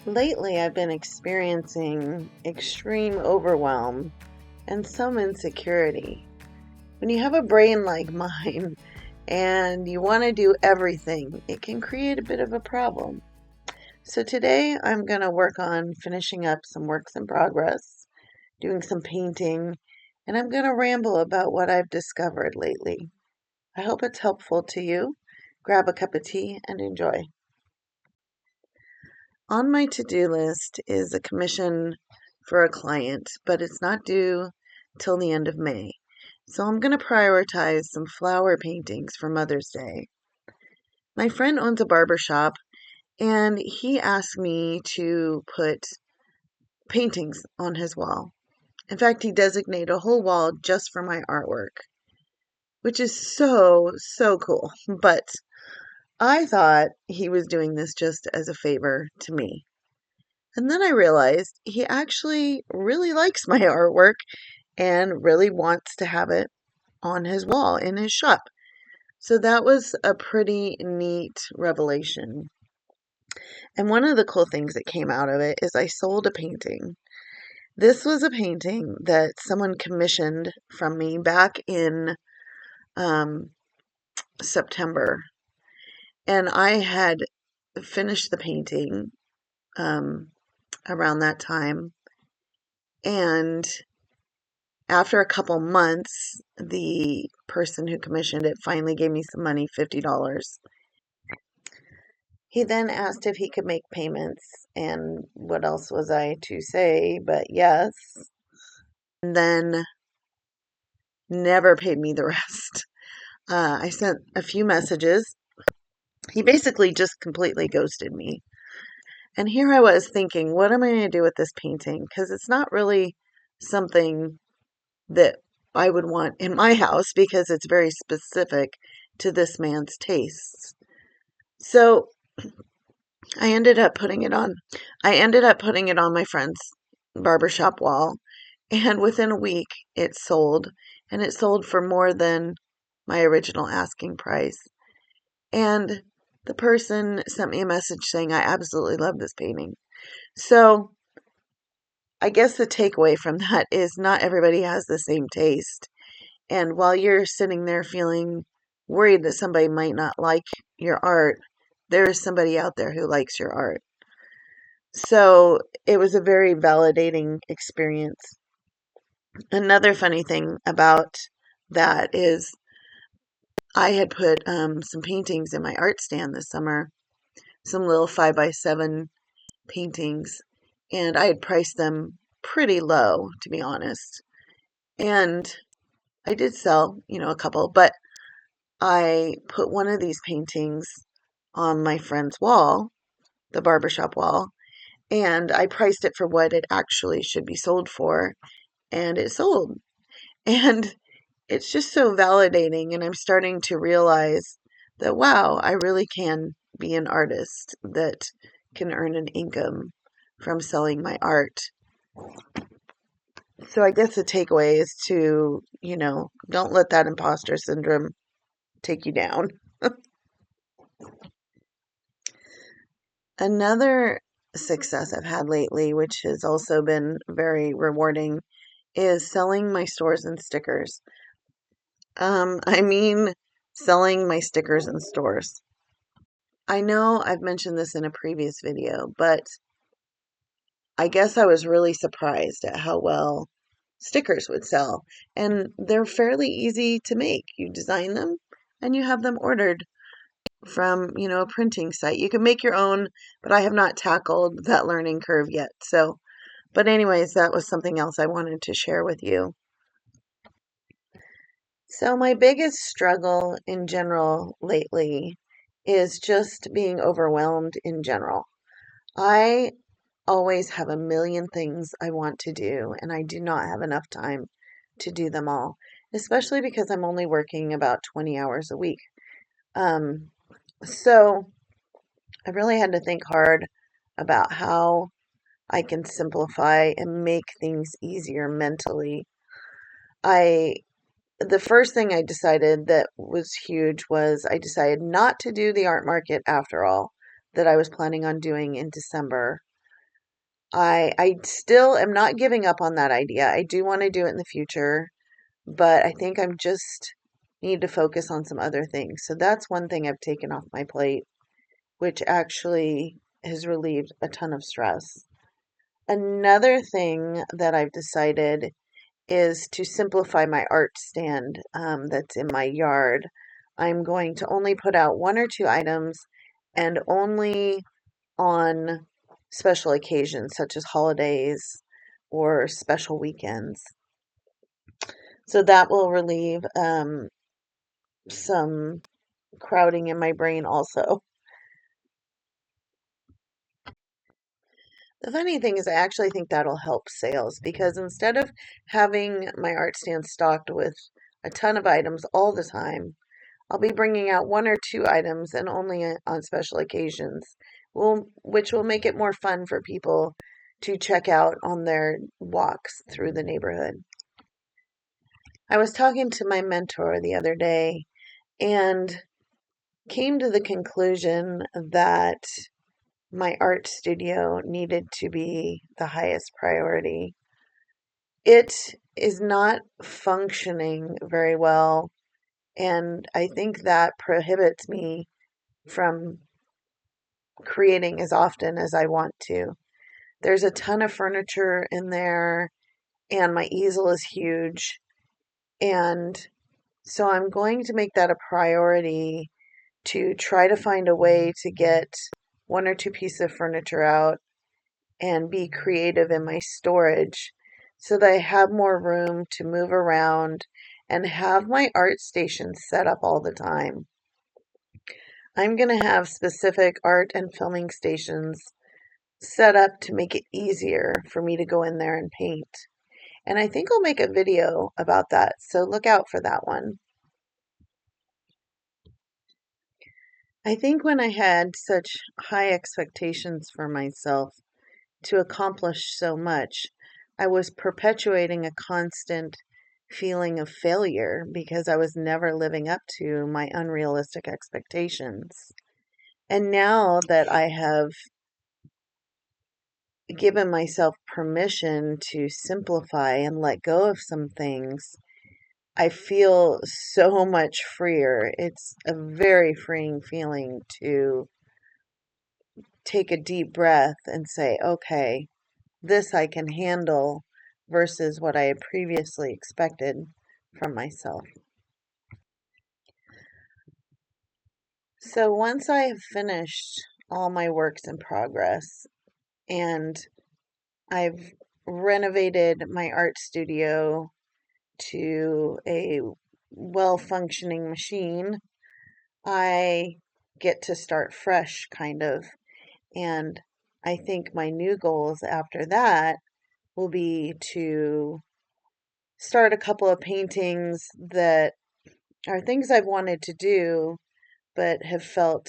Lately, I've been experiencing extreme overwhelm and some insecurity. When you have a brain like mine and you want to do everything, it can create a bit of a problem. So today, I'm going to work on finishing up some works in progress, doing some painting, and I'm going to ramble about what I've discovered lately. I hope it's helpful to you. Grab a cup of tea and enjoy. On my to-do list is a commission for a client, but it's not due till the end of May. So I'm going to prioritize some flower paintings for Mother's Day. My friend owns a barber shop, and he asked me to put paintings on his wall. In fact, he designated a whole wall just for my artwork, which is so cool. But I thought he was doing this just as a favor to me. And then I realized he actually really likes my artwork and really wants to have it on his wall in his shop. So that was a pretty neat revelation. And one of the cool things that came out of it is I sold a painting. This was a painting that someone commissioned from me back in um, September. And I had finished the painting around that time. And after a couple months, the person who commissioned it finally gave me some money, $50. He then asked if he could make payments, and what else was I to say but yes, and then never paid me the rest. I sent a few messages. He basically just completely ghosted me. And here I was thinking, what am I going to do with this painting? Because it's not really something that I would want in my house because it's very specific to this man's tastes. So I ended up putting it on. I ended up putting it on my friend's barbershop wall, and within a week it sold, and it sold for more than my original asking price. And the person sent me a message saying, I absolutely love this painting. So I guess the takeaway from that is not everybody has the same taste. And while you're sitting there feeling worried that somebody might not like your art, there is somebody out there who likes your art. So it was a very validating experience. Another funny thing about that is I had put some paintings in my art stand this summer, some little 5x7 paintings, and I had priced them pretty low, to be honest. And I did sell, a couple, but I put one of these paintings on my friend's wall, the barbershop wall, and I priced it for what it actually should be sold for, and it sold. And it's just so validating, and I'm starting to realize that, wow, I really can be an artist that can earn an income from selling my art. So I guess the takeaway is to, don't let that imposter syndrome take you down. Another success I've had lately, which has also been very rewarding, is selling my stores and stickers. I mean, selling my stickers in stores. I know I've mentioned this in a previous video, but I guess I was really surprised at how well stickers would sell. And they're fairly easy to make. You design them and you have them ordered from, a printing site. You can make your own, but I have not tackled that learning curve yet. But anyways, that was something else I wanted to share with you. So my biggest struggle in general lately is just being overwhelmed in general. I always have a million things I want to do, and I do not have enough time to do them all, especially because I'm only working about 20 hours a week. So I really had to think hard about how I can simplify and make things easier mentally. I The first thing I decided that was huge was I decided not to do the art market after all that I was planning on doing in December. I still am not giving up on that idea. I do want to do it in the future, but I think I'm just need to focus on some other things. So that's one thing I've taken off my plate, which actually has relieved a ton of stress. Another thing that I've decided is to simplify my art stand that's in my yard. I'm going to only put out one or two items and only on special occasions such as holidays or special weekends. So that will relieve some crowding in my brain also. The funny thing is, I actually think that'll help sales because instead of having my art stand stocked with a ton of items all the time, I'll be bringing out one or two items and only on special occasions, which will make it more fun for people to check out on their walks through the neighborhood. I was talking to my mentor the other day and came to the conclusion that my art studio needed to be the highest priority. It is not functioning very well, and I think that prohibits me from creating as often as I want to. There's a ton of furniture in there, and my easel is huge. And so I'm going to make that a priority to try to find a way to get one or two pieces of furniture out and be creative in my storage so that I have more room to move around and have my art station set up all the time. I'm going to have specific art and filming stations set up to make it easier for me to go in there and paint. And I think I'll make a video about that, so look out for that one. I think when I had such high expectations for myself to accomplish so much, I was perpetuating a constant feeling of failure because I was never living up to my unrealistic expectations. And now that I have given myself permission to simplify and let go of some things, I feel so much freer. It's a very freeing feeling to take a deep breath and say, okay, this I can handle versus what I had previously expected from myself. So once I have finished all my works in progress and I've renovated my art studio to a well functioning machine, I get to start fresh, kind of. And I think my new goals after that will be to start a couple of paintings that are things I've wanted to do, but have felt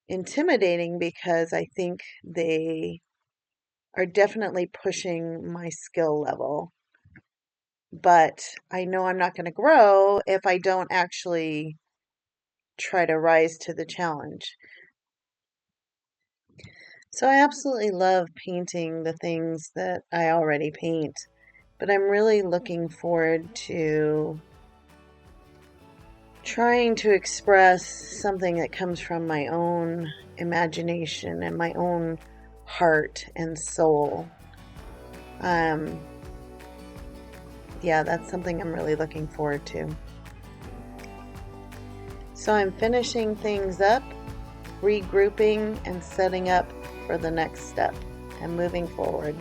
intimidating because I think they are definitely pushing my skill level. But I know I'm not going to grow if I don't actually try to rise to the challenge. So I absolutely love painting the things that I already paint, but I'm really looking forward to trying to express something that comes from my own imagination and my own heart and soul. Um, yeah, that's something I'm really looking forward to. So I'm finishing things up, regrouping, and setting up for the next step and moving forward.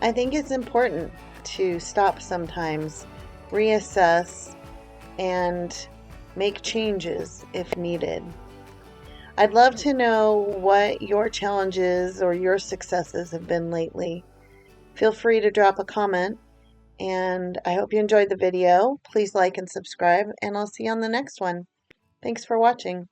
I think it's important to stop sometimes, reassess, and make changes if needed. I'd love to know what your challenges or your successes have been lately. Feel free to drop a comment, and I hope you enjoyed the video. Please like and subscribe, and I'll see you on the next one. Thanks for watching.